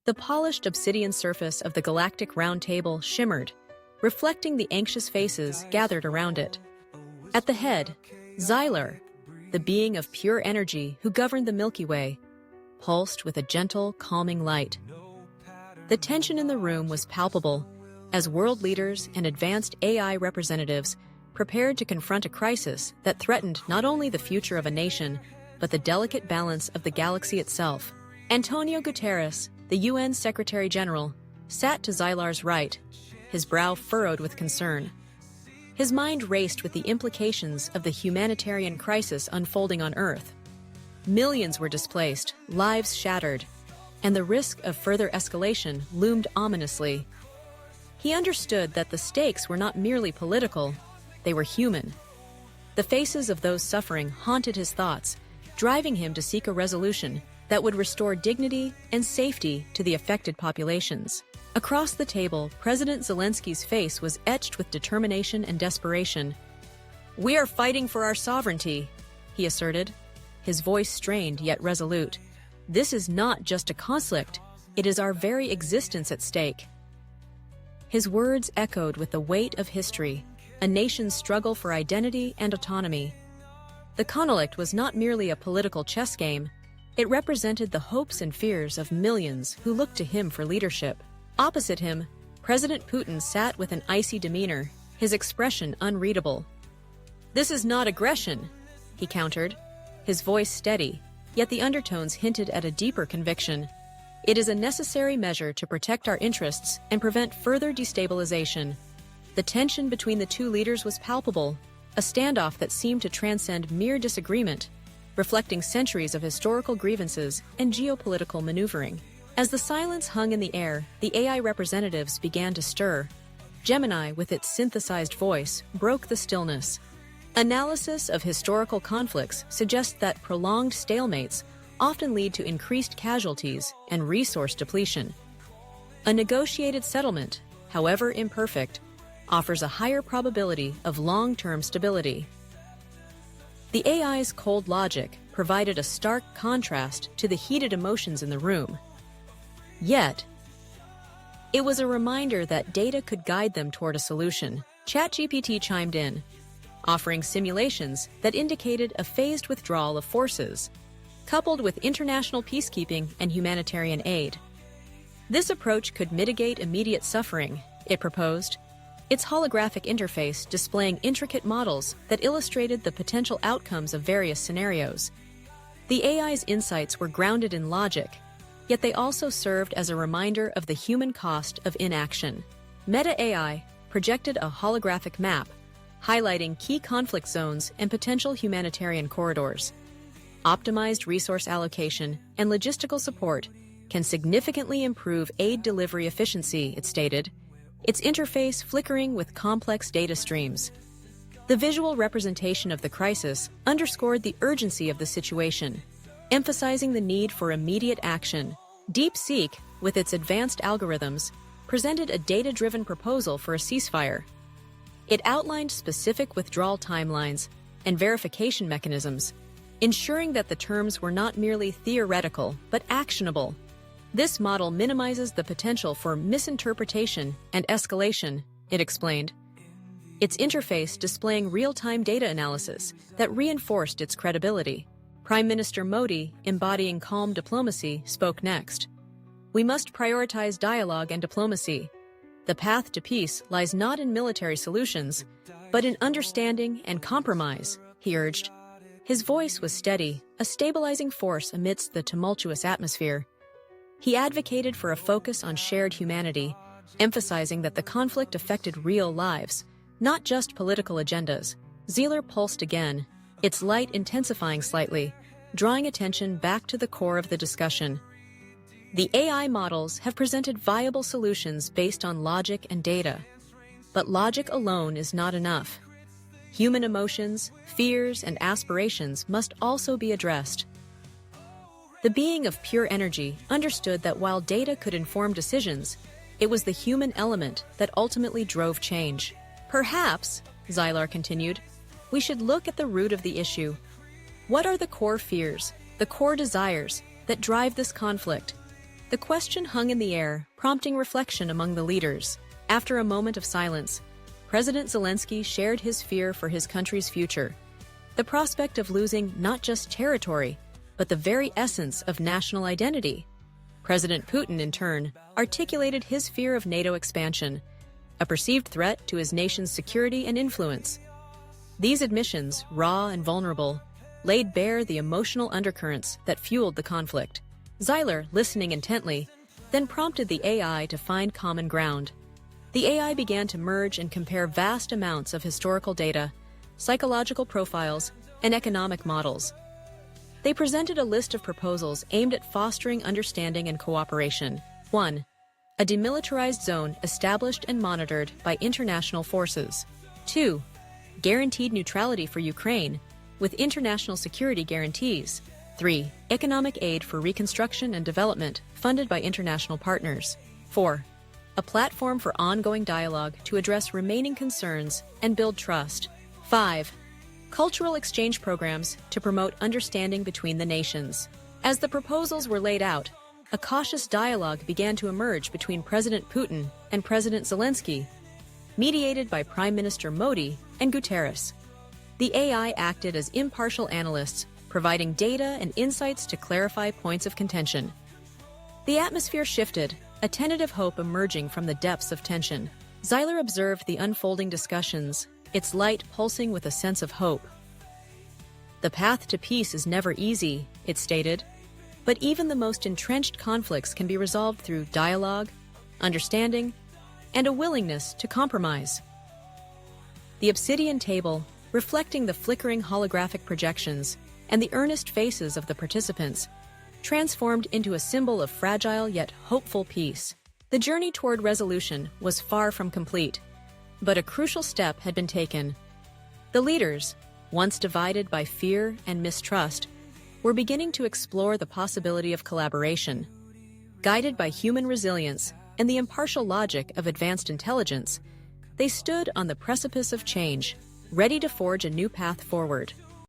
The polished obsidian surface of the galactic round table shimmered, reflecting the anxious faces gathered around it. At the head, Xylar, the being of pure energy who governed the Milky Way, pulsed with a gentle, calming light. The tension in the room was palpable, as world leaders and advanced AI representatives prepared to confront a crisis that threatened not only the future of a nation, but the delicate balance of the galaxy itself. Antonio Guterres, the UN Secretary-General, sat to Xylar's right, his brow furrowed with concern. His mind raced with the implications of the humanitarian crisis unfolding on Earth. Millions were displaced, lives shattered, and the risk of further escalation loomed ominously. He understood that the stakes were not merely political, they were human. The faces of those suffering haunted his thoughts, driving him to seek a resolution that would restore dignity and safety to the affected populations. Across the table, President Zelensky's face was etched with determination and desperation. "We are fighting for our sovereignty," he asserted, his voice strained yet resolute. "This is not just a conflict, it is our very existence at stake." His words echoed with the weight of history, a nation's struggle for identity and autonomy. The conflict was not merely a political chess game, it represented the hopes and fears of millions who looked to him for leadership. Opposite him, President Putin sat with an icy demeanor, his expression unreadable. "This is not aggression," he countered, his voice steady, yet the undertones hinted at a deeper conviction. "It is a necessary measure to protect our interests and prevent further destabilization." The tension between the two leaders was palpable, a standoff that seemed to transcend mere disagreement, reflecting centuries of historical grievances and geopolitical maneuvering. As the silence hung in the air, the AI representatives began to stir. Gemini, with its synthesized voice, broke the stillness. Analysis of historical conflicts suggests that prolonged stalemates often lead to increased casualties and resource depletion. A negotiated settlement, however imperfect, offers a higher probability of long-term stability. The AI's cold logic provided a stark contrast to the heated emotions in the room. Yet, it was a reminder that data could guide them toward a solution. ChatGPT chimed in, offering simulations that indicated a phased withdrawal of forces, coupled with international peacekeeping and humanitarian aid. This approach could mitigate immediate suffering, it proposed, its holographic interface displaying intricate models that illustrated the potential outcomes of various scenarios. The AI's insights were grounded in logic, yet they also served as a reminder of the human cost of inaction. Meta AI projected a holographic map, highlighting key conflict zones and potential humanitarian corridors. Optimized resource allocation and logistical support can significantly improve aid delivery efficiency, it stated, its interface flickering with complex data streams. The visual representation of the crisis underscored the urgency of the situation, emphasizing the need for immediate action. DeepSeek, with its advanced algorithms, presented a data-driven proposal for a ceasefire. It outlined specific withdrawal timelines and verification mechanisms, ensuring that the terms were not merely theoretical but actionable. This model minimizes the potential for misinterpretation and escalation, it explained, its interface displaying real-time data analysis that reinforced its credibility. Prime Minister Modi, embodying calm diplomacy, spoke next. "We must prioritize dialogue and diplomacy. The path to peace lies not in military solutions, but in understanding and compromise," he urged. His voice was steady, a stabilizing force amidst the tumultuous atmosphere. He advocated for a focus on shared humanity, emphasizing that the conflict affected real lives, not just political agendas. Xylar pulsed again, its light intensifying slightly, drawing attention back to the core of the discussion. The AI models have presented viable solutions based on logic and data. But logic alone is not enough. Human emotions, fears, and aspirations must also be addressed. The being of pure energy understood that while data could inform decisions, it was the human element that ultimately drove change. "Perhaps," Xylar continued, "we should look at the root of the issue. What are the core fears, the core desires, that drive this conflict? The question hung in the air, prompting reflection among the leaders. After a moment of silence, President Zelenskyy shared his fear for his country's future. The prospect of losing not just territory, but the very essence of national identity. President Putin, in turn, articulated his fear of NATO expansion, a perceived threat to his nation's security and influence. These admissions, raw and vulnerable, laid bare the emotional undercurrents that fueled the conflict. Zeiler, listening intently, then prompted the AI to find common ground. The AI began to merge and compare vast amounts of historical data, psychological profiles, and economic models. They presented a list of proposals aimed at fostering understanding and cooperation. 1. A demilitarized zone established and monitored by international forces. 2. Guaranteed neutrality for Ukraine, with international security guarantees. 3. Economic aid for reconstruction and development, funded by international partners. 4. A platform for ongoing dialogue to address remaining concerns and build trust. 5. Cultural exchange programs to promote understanding between the nations. As the proposals were laid out, a cautious dialogue began to emerge between President Putin and President Zelenskyy, mediated by Prime Minister Modi and Guterres. The AI acted as impartial analysts, providing data and insights to clarify points of contention. The atmosphere shifted, a tentative hope emerging from the depths of tension. Zeiler observed the unfolding discussions, its light pulsing with a sense of hope. The path to peace is never easy, it stated, but even the most entrenched conflicts can be resolved through dialogue, understanding, and a willingness to compromise. The obsidian table, reflecting the flickering holographic projections and the earnest faces of the participants, transformed into a symbol of fragile yet hopeful peace. The journey toward resolution was far from complete, but a crucial step had been taken. The leaders, once divided by fear and mistrust, were beginning to explore the possibility of collaboration. Guided by human resilience and the impartial logic of advanced intelligence, they stood on the precipice of change, ready to forge a new path forward.